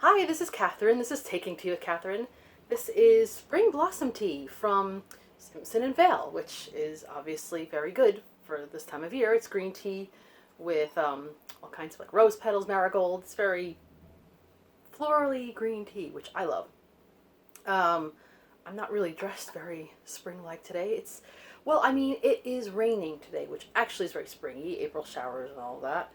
Hi, this is Catherine. This is Taking Tea with Catherine. This is Spring Blossom Tea from Simpson and Vale, which is obviously very good for this time of year. It's green tea with all kinds of like rose petals, marigolds. It's very florally green tea, which I love. Um, I'm not really dressed very spring-like today. It is raining today, which actually is very springy, April showers and all that.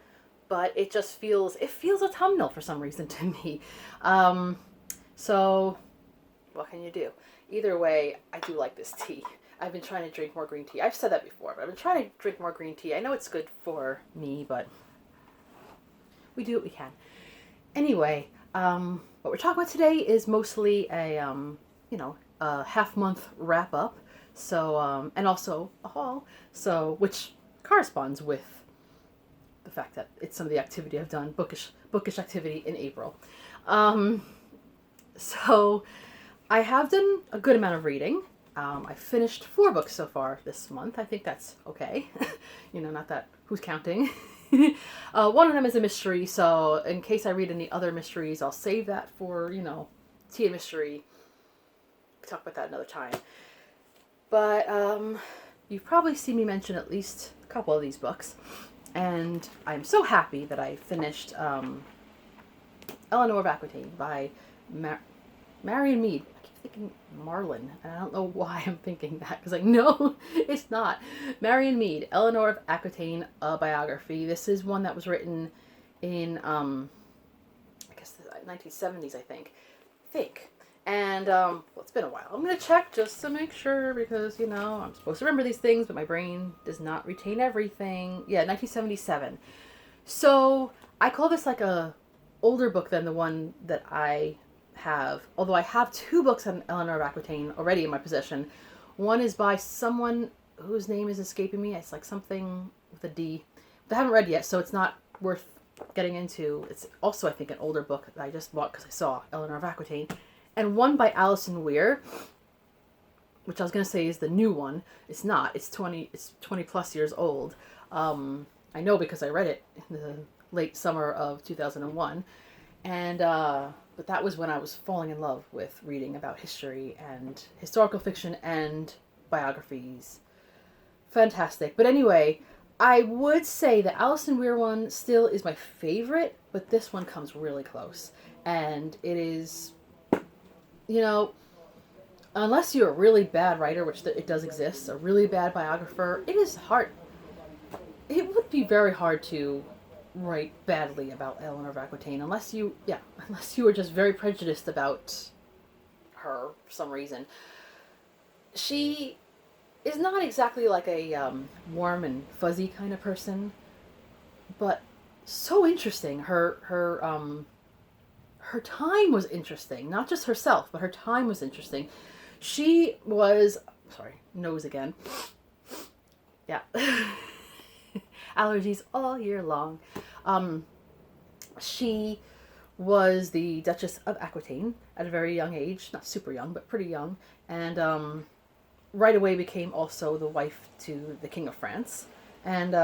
But it feels autumnal for some reason to me. Um, so what can you do? Either way, I do like this tea. I've been trying to drink more green tea. I've said that before, but I've been trying to drink more green tea. I know it's good for me, but we do what we can. Anyway, what we're talking about today is mostly a half month wrap up. So, and also a haul. So, which corresponds with the fact that it's some of the activity I've done, bookish activity in April. Um, so, I have done a good amount of reading. I finished 4 books so far this month. I think that's okay. Not that who's counting. One of them is a mystery, so in case I read any other mysteries, I'll save that for, tea and mystery. We'll talk about that another time. But you've probably seen me mention at least a couple of these books. And I'm so happy that I finished Eleanor of Aquitaine by Marion Mead. I keep thinking Marlin, and I don't know why I'm thinking that, because I know it's not. Marion Mead, Eleanor of Aquitaine, a biography. This is one that was written in, I guess, the 1970s, I think. And, it's been a while. I'm going to check just to make sure because, I'm supposed to remember these things, but my brain does not retain everything. Yeah, 1977. So, I call this like a older book than the one that I have. Although I have 2 books on Eleanor of Aquitaine already in my possession. One is by someone whose name is escaping me. It's like something with a D. But I haven't read yet, so it's not worth getting into. It's also, I think, an older book that I just bought because I saw Eleanor of Aquitaine. And one by Alison Weir, which I was going to say is the new one. It's not. It's 20 plus years old. I know because I read it in the late summer of 2001. And, but that was when I was falling in love with reading about history and historical fiction and biographies. Fantastic. But anyway, I would say the Alison Weir one still is my favorite, but this one comes really close. And it is, unless you're a really bad writer, which it does exist, a really bad biographer, it is hard. It would be very hard to write badly about Eleanor of Aquitaine unless you were just very prejudiced about her for some reason. She is not exactly like a warm and fuzzy kind of person, but so interesting. Her time was interesting. Not just herself, but her time was interesting. She was... Sorry, nose again. Yeah. Allergies all year long. She was the Duchess of Aquitaine at a very young age. Not super young, but pretty young. And right away became also the wife to the King of France. And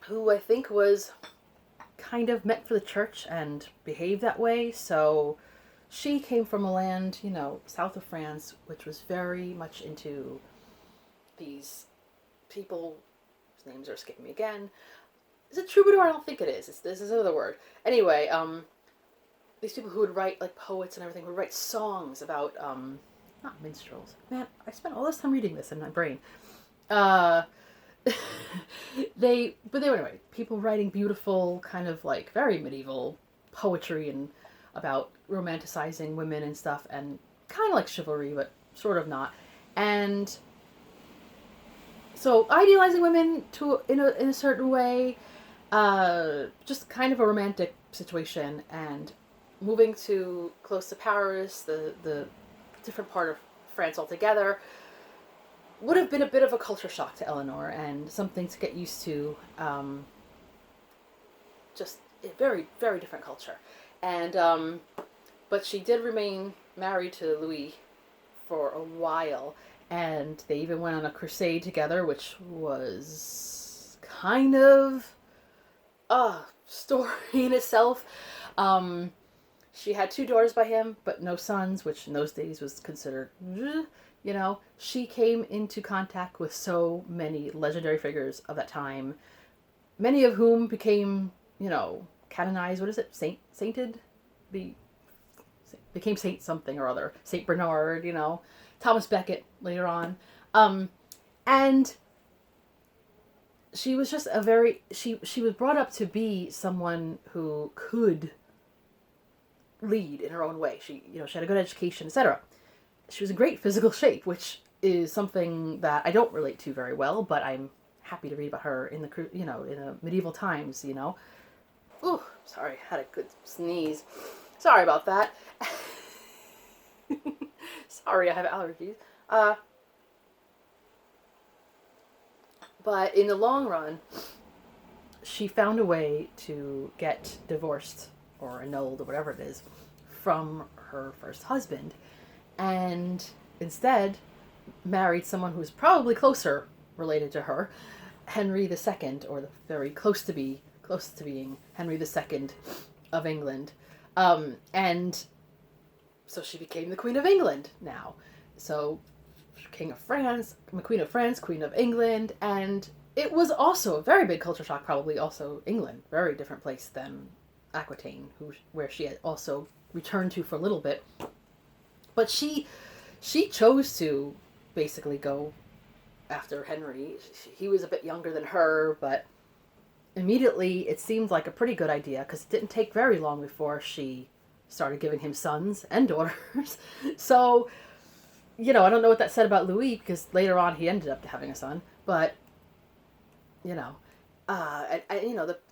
who I think was kind of meant for the church and behaved that way. So she came from a land, south of France, which was very much into these people whose names are escaping me again. Is it troubadour? I don't think it is. This is another word. Anyway, these people who would write, like poets and everything, would write songs about, not minstrels. Man, I spent all this time reading this in my brain. Anyway, people writing beautiful, kind of like very medieval poetry and about romanticizing women and stuff, and kind of like chivalry, but sort of not. And so idealizing women in a certain way, just kind of a romantic situation, and moving to close to Paris, the different part of France altogether, would have been a bit of a culture shock to Eleanor and something to get used to. Just a very, very different culture. And, but she did remain married to Louis for a while, and they even went on a crusade together, which was kind of story in itself. She had 2 daughters by him, but no sons, which in those days was considered, She came into contact with so many legendary figures of that time, many of whom became, canonized. What is it? Sainted? Be became Saint something or other. Saint Bernard, Thomas Becket later on. And she was just she was brought up to be someone who could lead in her own way. She had a good education, etc. She was in great physical shape, which is something that I don't relate to very well, but I'm happy to read about her in the medieval times, Ooh, sorry, I had a good sneeze. Sorry about that. Sorry, I have allergies. But in the long run, she found a way to get divorced or annulled or whatever it is from her first husband, and instead married someone who's probably closer related to her, Henry II, or the very close to being Henry II of England. And so she became the Queen of England now. So King of France, Queen of France, Queen of England, and it was also a very big culture shock, probably also England, very different place than Aquitaine, where she had also returned to for a little bit. But she chose to basically go after Henry. He was a bit younger than her, but immediately it seemed like a pretty good idea, because it didn't take very long before she started giving him sons and daughters. So, I don't know what that said about Louis, because later on he ended up having a son, but, the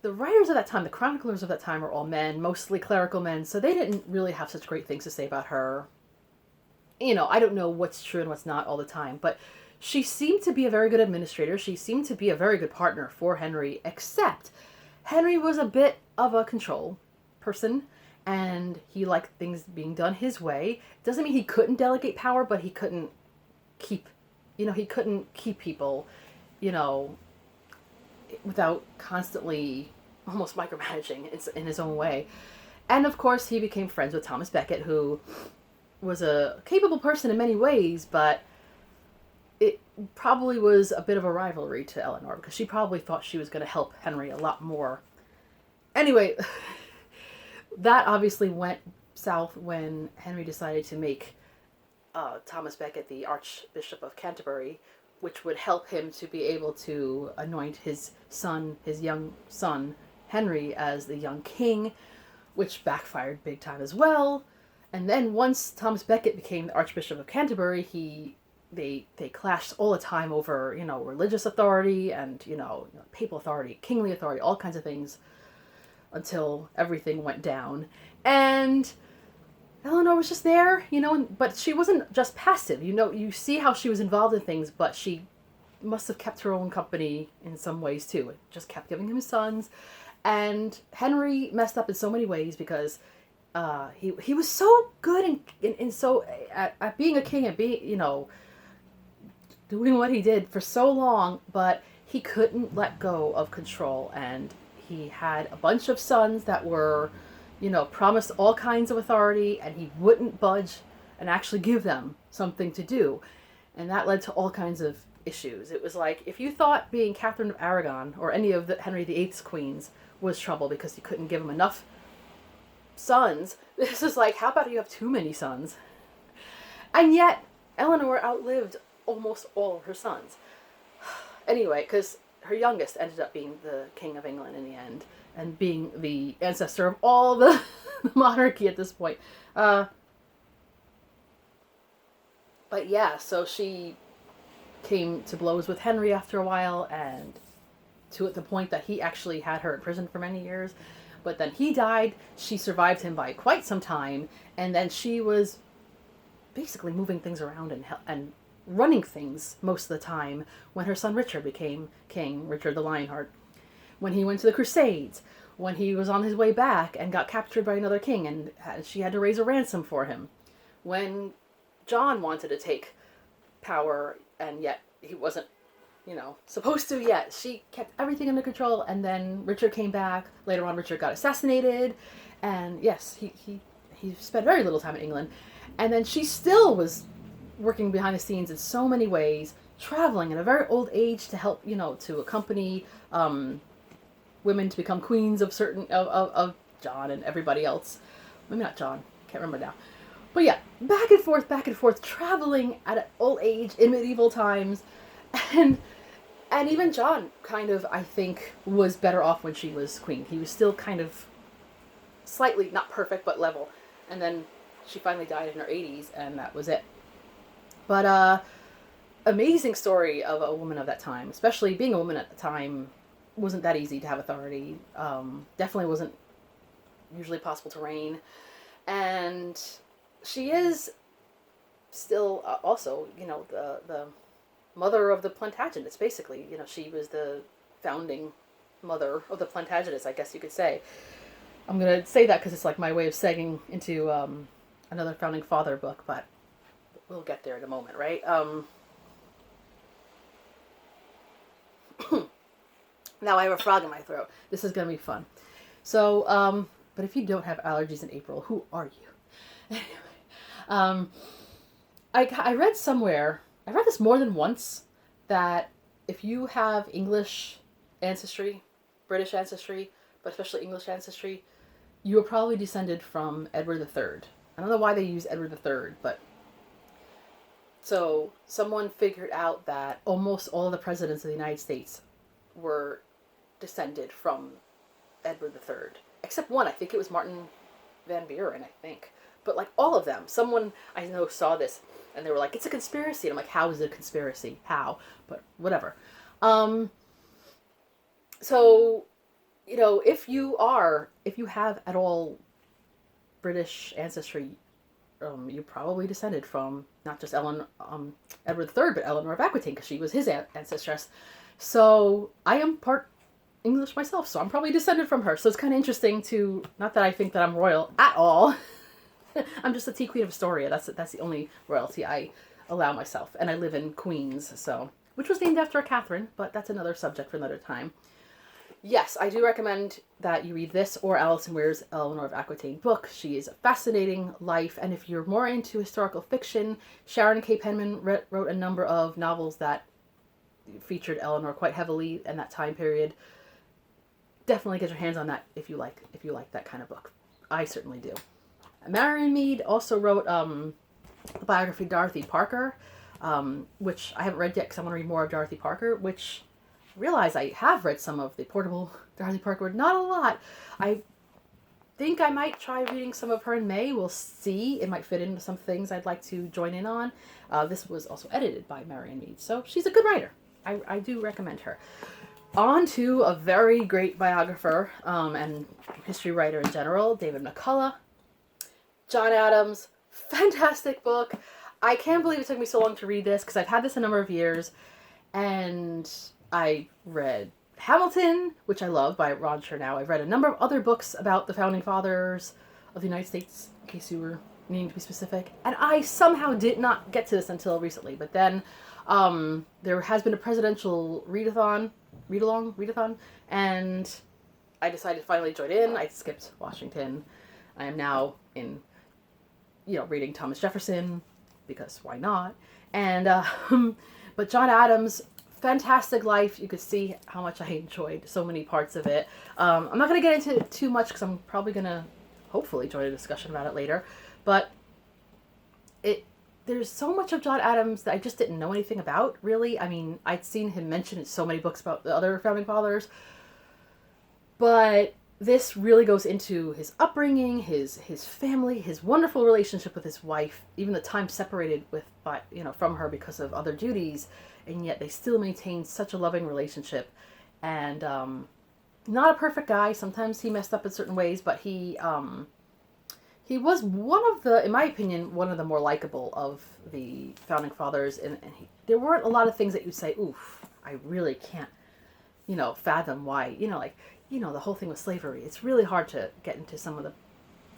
writers of that time, the chroniclers of that time, were all men, mostly clerical men, so they didn't really have such great things to say about her. I don't know what's true and what's not all the time, but she seemed to be a very good administrator. She seemed to be a very good partner for Henry, except Henry was a bit of a control person, and he liked things being done his way. Doesn't mean he couldn't delegate power, but he couldn't keep people, without constantly almost micromanaging in his own way. And of course, he became friends with Thomas Becket, who was a capable person in many ways, but it probably was a bit of a rivalry to Eleanor, because she probably thought she was going to help Henry a lot more. Anyway, that obviously went south when Henry decided to make Thomas Becket the Archbishop of Canterbury, which would help him to be able to anoint his young son, Henry, as the young king, which backfired big time as well. And then once Thomas Becket became the Archbishop of Canterbury, they clashed all the time over, religious authority and, papal authority, kingly authority, all kinds of things, until everything went down. And Eleanor was just there, but she wasn't just passive. You see how she was involved in things, but she must have kept her own company in some ways too. It just kept giving him sons. And Henry messed up in so many ways, because he was so good at being a king and being, doing what he did for so long, but he couldn't let go of control. And he had a bunch of sons that were, promised all kinds of authority, and he wouldn't budge and actually give them something to do. And that led to all kinds of issues. It was like, if you thought being Catherine of Aragon or any of the Henry VIII's queens was trouble because you couldn't give him enough sons, this is like, how about you have too many sons? And yet, Eleanor outlived almost all of her sons. Anyway, because her youngest ended up being the King of England in the end, and being the ancestor of all the monarchy at this point. But yeah, so she came to blows with Henry after a while, and to the point that he actually had her in prison for many years. But then he died. She survived him by quite some time, and then she was basically moving things around and running things most of the time when her son Richard became king, Richard the Lionheart. When he went to the Crusades, when he was on his way back and got captured by another king, and she had to raise a ransom for him. When John wanted to take power, and yet he wasn't supposed to yet. She kept everything under control, and then Richard came back. Later on, Richard got assassinated, and yes, he spent very little time in England. And then she still was working behind the scenes in so many ways, traveling at a very old age to help, to accompany women to become queens of of John and everybody else. Maybe not John, can't remember now. But yeah, back and forth, traveling at an old age in medieval times. And even John kind of, I think, was better off when she was queen. He was still kind of slightly, not perfect, but level. And then she finally died in her 80s, and that was it. But amazing story of a woman of that time, especially being a woman at the time. Wasn't that easy to have authority. Definitely wasn't usually possible to reign. And she is still also, the mother of the Plantagenets, basically. She was the founding mother of the Plantagenets, I guess you could say. I'm going to say that because it's like my way of segueing into another founding father book, but we'll get there in a moment, right? Now I have a frog in my throat. This is going to be fun. So, but if you don't have allergies in April, who are you? Anyway, I read somewhere, I read this more than once, that if you have English ancestry, British ancestry, but especially English ancestry, you are probably descended from Edward III. I don't know why they use Edward III, but so someone figured out that almost all of the presidents of the United States were descended from Edward III. Except one, I think it was Martin Van Buren, I think. But like all of them, someone I know saw this and they were like, it's a conspiracy. And I'm like, how is it a conspiracy? How? But whatever. So, if you have at all British ancestry, you're probably descended from not just Edward III, but Eleanor of Aquitaine, because she was his ancestress. So I am part English myself, so I'm probably descended from her. So it's kind of interesting to, not that I think that I'm royal at all. I'm just a tea queen of Astoria. That's the only royalty I allow myself. And I live in Queens, which was named after a Catherine, but that's another subject for another time. Yes, I do recommend that you read this or Alison Weir's Eleanor of Aquitaine book. She is a fascinating life, and if you're more into historical fiction, Sharon K. Penman wrote a number of novels that featured Eleanor quite heavily in that time period. Definitely get your hands on that if you like that kind of book. I certainly do. Marion Mead also wrote the biography Dorothy Parker, which I haven't read yet because I want to read more of Dorothy Parker, which I realize I have read some of the portable Dorothy Parker, not a lot. I think I might try reading some of her in May. We'll see. It might fit into some things I'd like to join in on. This was also edited by Marion Mead, so she's a good writer. I do recommend her. On to a very great biographer and history writer in general, David McCullough. John Adams, fantastic book. I can't believe it took me so long to read this because I've had this a number of years. And I read Hamilton, which I love, by Ron Chernow. I've read a number of other books about the founding fathers of the United States, in case you were needing to be specific. And I somehow did not get to this until recently. But then there has been a presidential readathon, and I decided to finally join in. I skipped Washington. I am now in, reading Thomas Jefferson, because why not? And, but John Adams, fantastic life. You could see how much I enjoyed so many parts of it. I'm not going to get into it too much because I'm probably going to hopefully join a discussion about it later. But there's so much of John Adams that I just didn't know anything about, really. I mean, I'd seen him mentioned in so many books about the other founding fathers. But this really goes into his upbringing, his family, his wonderful relationship with his wife, even the time separated from her because of other duties, and yet they still maintain such a loving relationship. And not a perfect guy. Sometimes he messed up in certain ways, but he was in my opinion, one of the more likable of the founding fathers. And there weren't a lot of things that you'd say, oof, I really can't, fathom why, the whole thing with slavery. It's really hard to get into some of the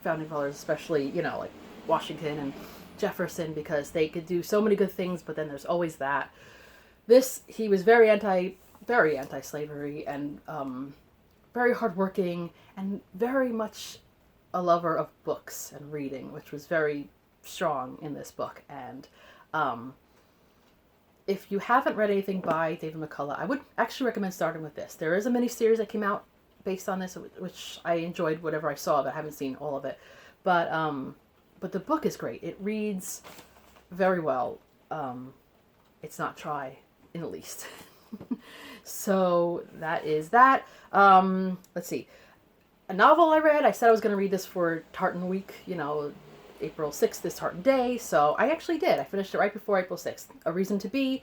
founding fathers, especially, like Washington and Jefferson, because they could do so many good things, but then there's always that. he was very anti-slavery, and very hardworking, and very much a lover of books and reading, which was very strong in this book. And if you haven't read anything by David McCullough, I would actually recommend starting with this. There is a miniseries that came out based on this, which I enjoyed whatever I saw, but I haven't seen all of it. But the book is great. It reads very well. It's not dry in the least. So that is that. Let's see. A novel I read. I said I was going to read this for Tartan Week. April 6th is Tartan Day, so I actually did. I finished it right before April 6th. A Reason to Be,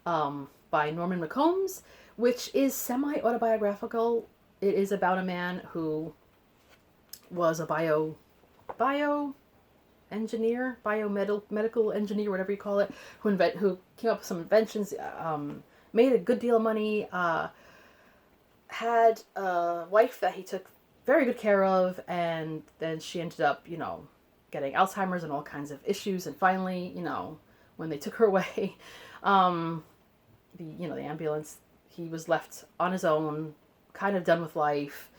by Norman McCombs, which is semi-autobiographical. It is about a man who was a biomedical engineer, whatever you call it, who came up with some inventions, made a good deal of money, had a wife that he took very good care of, and then she ended up, getting Alzheimer's and all kinds of issues, and finally, when they took her away, the ambulance, he was left on his own, kind of done with life,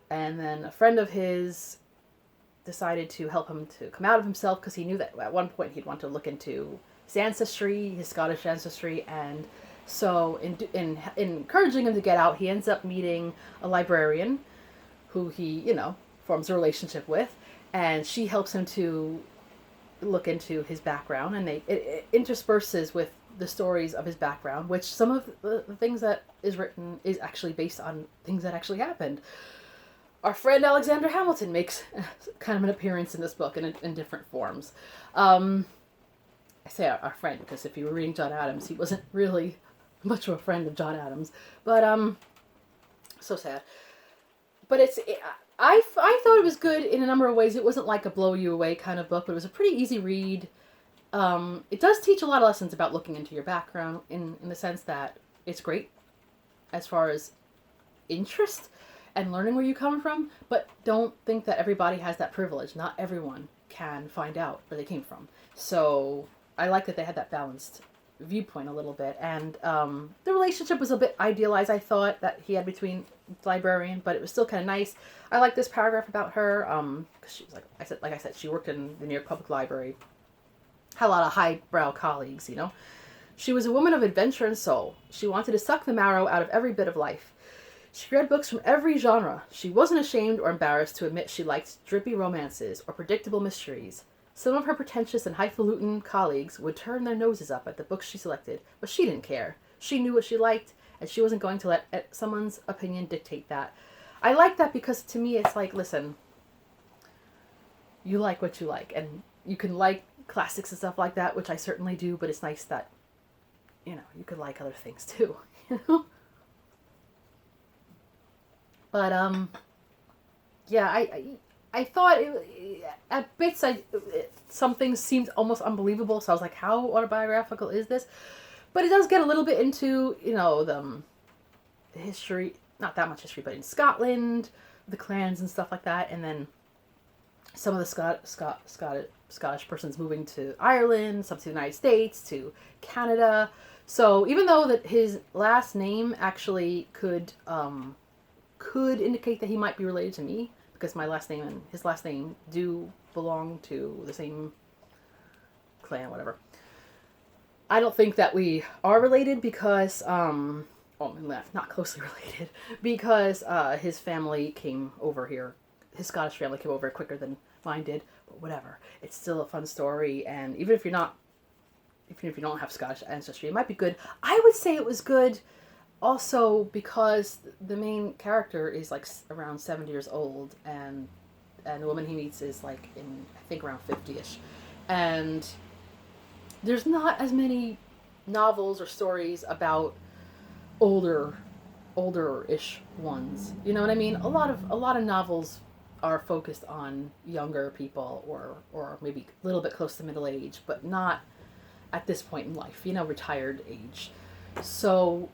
and then a friend of his decided to help him to come out of himself, because he knew that at one point he'd want to look into his ancestry, his Scottish ancestry, and so in encouraging him to get out, he ends up meeting a librarian who he, forms a relationship with, and she helps him to look into his background, and it intersperses with the stories of his background, which some of the things that is written is actually based on things that actually happened. Our friend Alexander Hamilton makes kind of an appearance in this book in different forms. I say our friend because if you were reading John Adams, he wasn't really much of a friend of John Adams. But so sad. But I thought it was good in a number of ways. It wasn't like a blow you away kind of book, but it was a pretty easy read. It does teach a lot of lessons about looking into your background in the sense that it's great as far as interest and learning where you come from, but don't think that everybody has that privilege. Not everyone can find out where they came from. So I like that they had that balanced viewpoint a little bit, and the relationship was a bit idealized, I thought, that he had between the librarian, but it was still kind of nice. I like this paragraph about her, because she was like I said, she worked in the New York Public Library, had a lot of highbrow colleagues, She was a woman of adventure and soul. She wanted to suck the marrow out of every bit of life. She read books from every genre. She wasn't ashamed or embarrassed to admit she liked drippy romances or predictable mysteries. Some of her pretentious and highfalutin colleagues would turn their noses up at the books she selected, but she didn't care. She knew what she liked, and she wasn't going to let someone's opinion dictate that. I like that because to me it's like, listen, you like what you like, and you can like classics and stuff like that, which I certainly do, but it's nice that, you could like other things too, But, yeah, I thought at bits some things seemed almost unbelievable, so I was like, how autobiographical is this? But it does get a little bit into, the history, not that much history, but in Scotland, the clans and stuff like that, and then some of the Scottish persons moving to Ireland, some to the United States, to Canada. So even though that his last name actually could indicate that he might be related to me, because my last name and his last name do belong to the same clan, whatever. I don't think that we are related because, not closely related, because his family came over here. His Scottish family came over quicker than mine did, but whatever. It's still a fun story, and even if you don't have Scottish ancestry, it might be good. I would say it was good also because the main character is like around 70 years old, and the woman he meets is like in, I think, around 50-ish. And there's not as many novels or stories about older-ish ones. You know what I mean? A lot of novels are focused on younger people or maybe a little bit close to middle age, but not at this point in life, retired age. So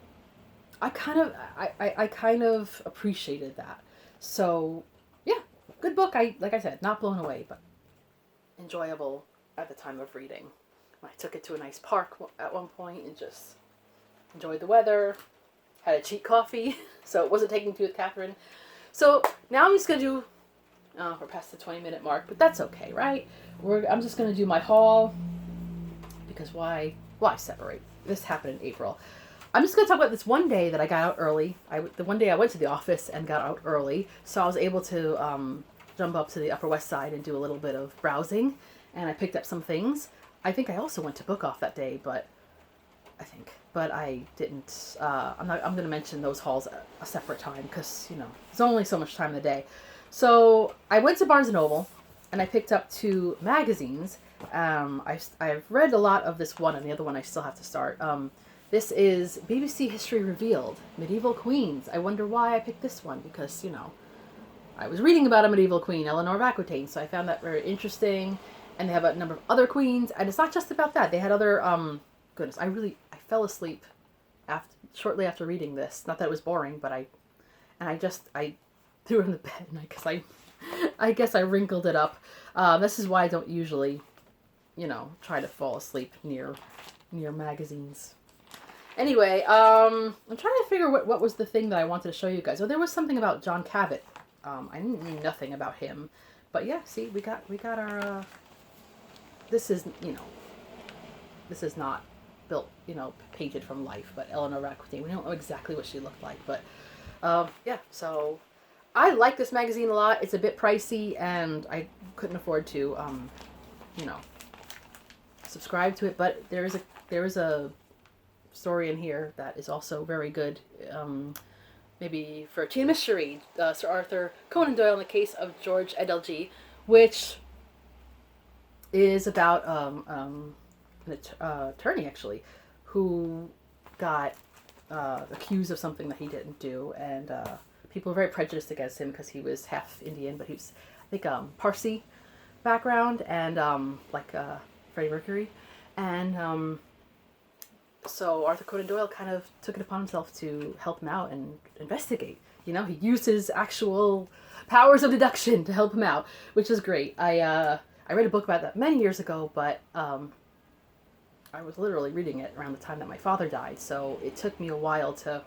I kind of appreciated that. So yeah, good book. Like I said, not blown away, but enjoyable at the time of reading. I took it to a nice park at one point and just enjoyed the weather, had a cheap coffee, so it wasn't taking tea with Catherine. So now I'm just going to do, we're past the 20-minute mark, but that's okay, right? I'm just going to do my haul, because why separate? This happened in April. I'm just going to talk about this one day that I got out early. The one day I went to the office and got out early, so I was able to jump up to the Upper West Side and do a little bit of browsing, and I picked up some things. I think I also went to Book Off that day, but I didn't. I'm going to mention those hauls a separate time, because, there's only so much time in the day. So I went to Barnes & Noble, and I picked up 2 magazines. I've read a lot of this one, and the other one I still have to start. This is BBC History Revealed, Medieval Queens. I wonder why I picked this one, because, I was reading about a medieval queen, Eleanor of Aquitaine, so I found that very interesting. And they have a number of other queens, and it's not just about that. They had other, goodness, I fell asleep shortly after reading this. Not that it was boring, but I threw it in the bed, and I guess I wrinkled it up. This is why I don't usually, try to fall asleep near magazines. Anyway, I'm trying to figure what was the thing that I wanted to show you guys. Oh, there was something about John Cabot. I knew nothing about him, but yeah, see, we got our. This is not built, painted from life, but Eleanor of Aquitaine. We don't know exactly what she looked like, but yeah. So I like this magazine a lot. It's a bit pricey, and I couldn't afford to, subscribe to it. But there is a story in here that is also very good. Maybe for a teen mystery, Sir Arthur Conan Doyle in the Case of George Adelgee, which is about an attorney, actually, who got accused of something that he didn't do, and people were very prejudiced against him because he was half Indian, but he was, I think, Parsi background, and like Freddie Mercury, and so Arthur Conan Doyle kind of took it upon himself to help him out and investigate. He used his actual powers of deduction to help him out, which is great. I read a book about that many years ago, but I was literally reading it around the time that my father died, so it took me a while to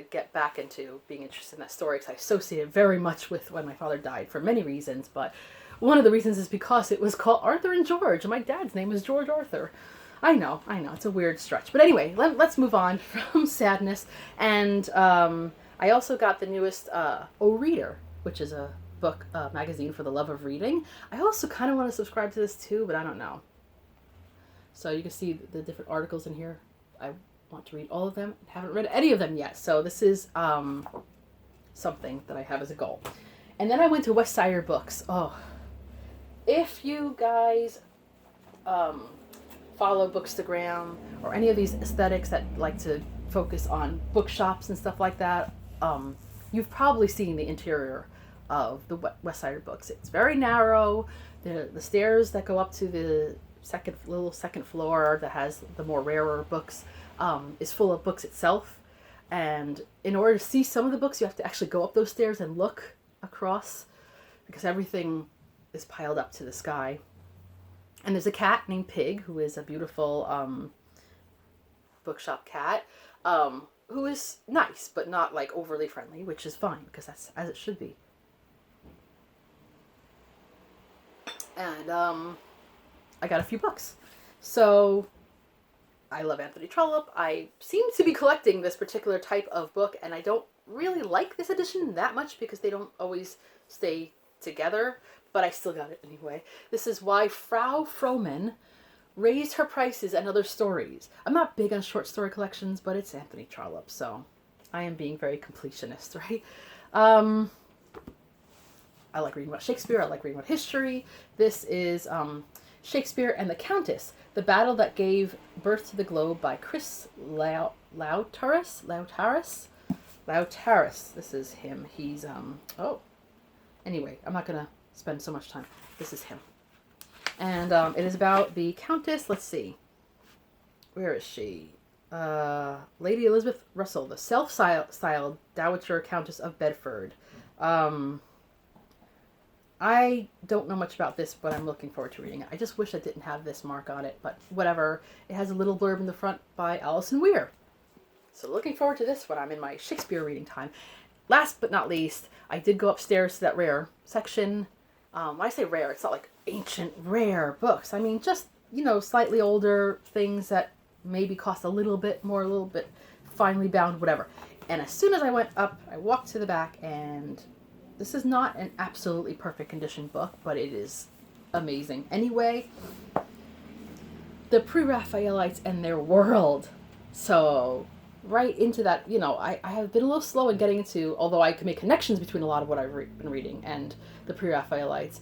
get back into being interested in that story, because I associate it very much with when my father died for many reasons, but one of the reasons is because it was called Arthur and George, and my dad's name was George Arthur. I know, it's a weird stretch. But anyway, let's move on from sadness. And I also got the newest O Reader, which is a book magazine for the love of reading. I also kind of want to subscribe to this too, but I don't know. So you can see the different articles in here. I want to read all of them. I haven't read any of them yet. So this is something that I have as a goal. And then I went to West Sider Books. Oh, if you guys follow Bookstagram or any of these aesthetics that like to focus on bookshops and stuff like that, you've probably seen the interior of the West Sider Books. It's very narrow. The stairs that go up to the second floor that has the more rarer books is full of books itself. And in order to see some of the books, you have to actually go up those stairs and look across, because everything is piled up to the sky. And there's a cat named Pig, who is a beautiful bookshop cat, who is nice, but not like overly friendly, which is fine, because that's as it should be. And I got a few books. So I love Anthony Trollope. I seem to be collecting this particular type of book, and I don't really like this edition that much because they don't always stay together, but I still got it anyway. This is Why Frau Frohman Raised Her Prices and Other Stories. I'm not big on short story collections, but it's Anthony Trollope, so I am being very completionist, right? I like reading about Shakespeare. I like reading about history. This is Shakespeare and the Countess, The Battle That Gave Birth to the Globe by Chris Lautaris. This is him. He's, anyway, I'm not going to spend so much time. This is him. And it is about the Countess, let's see. Where is she? Lady Elizabeth Russell, the self-styled Dowager Countess of Bedford. I don't know much about this, but I'm looking forward to reading it. I just wish I didn't have this mark on it, but whatever. It has a little blurb in the front by Alison Weir. So looking forward to this when I'm in my Shakespeare reading time. Last but not least, I did go upstairs to that rare section. When I say rare, it's not like ancient rare books. I mean, just, slightly older things that maybe cost a little bit more, a little bit finely bound, whatever. And as soon as I went up, I walked to the back, and this is not an absolutely perfect condition book, but it is amazing. Anyway, the Pre-Raphaelites and their world. So right into that, I have been a little slow in getting into, although I can make connections between a lot of what I've been reading and the Pre-Raphaelites.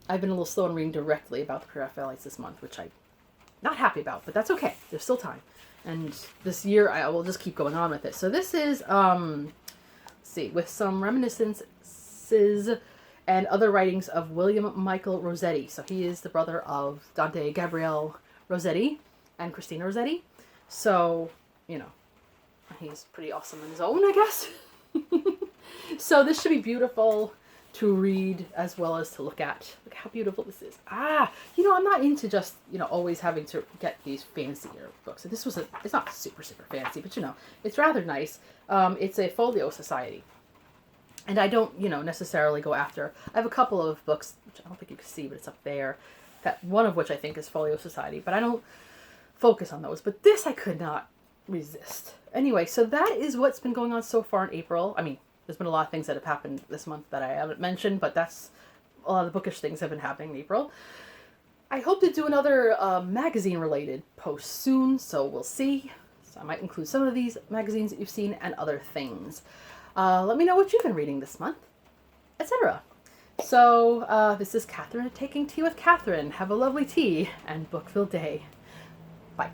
I've been a little slow in reading directly about the Pre-Raphaelites this month, which I'm not happy about, but that's okay. There's still time. And this year I will just keep going on with it. So this is, let's see, with some reminiscences and other writings of William Michael Rossetti. So he is the brother of Dante Gabriel Rossetti and Christina Rossetti. So, he's pretty awesome on his own, I guess. So this should be beautiful to read as well as to look at. Look how beautiful this is. I'm not into just, always having to get these fancier books. So this it's not super, super fancy, but it's rather nice. It's a folio society. And I don't, necessarily go after. I have a couple of books, which I don't think you can see, but it's up there. That one of which I think is Folio Society, but I don't focus on those. But this I could not resist. Anyway, so that is what's been going on so far in April. I mean, there's been a lot of things that have happened this month that I haven't mentioned, but that's a lot of the bookish things have been happening in April. I hope to do another magazine-related post soon, so we'll see. So I might include some of these magazines that you've seen and other things. Let me know what you've been reading this month, etc. So, this is Catherine taking tea with Catherine. Have a lovely tea and book-filled day. Bye.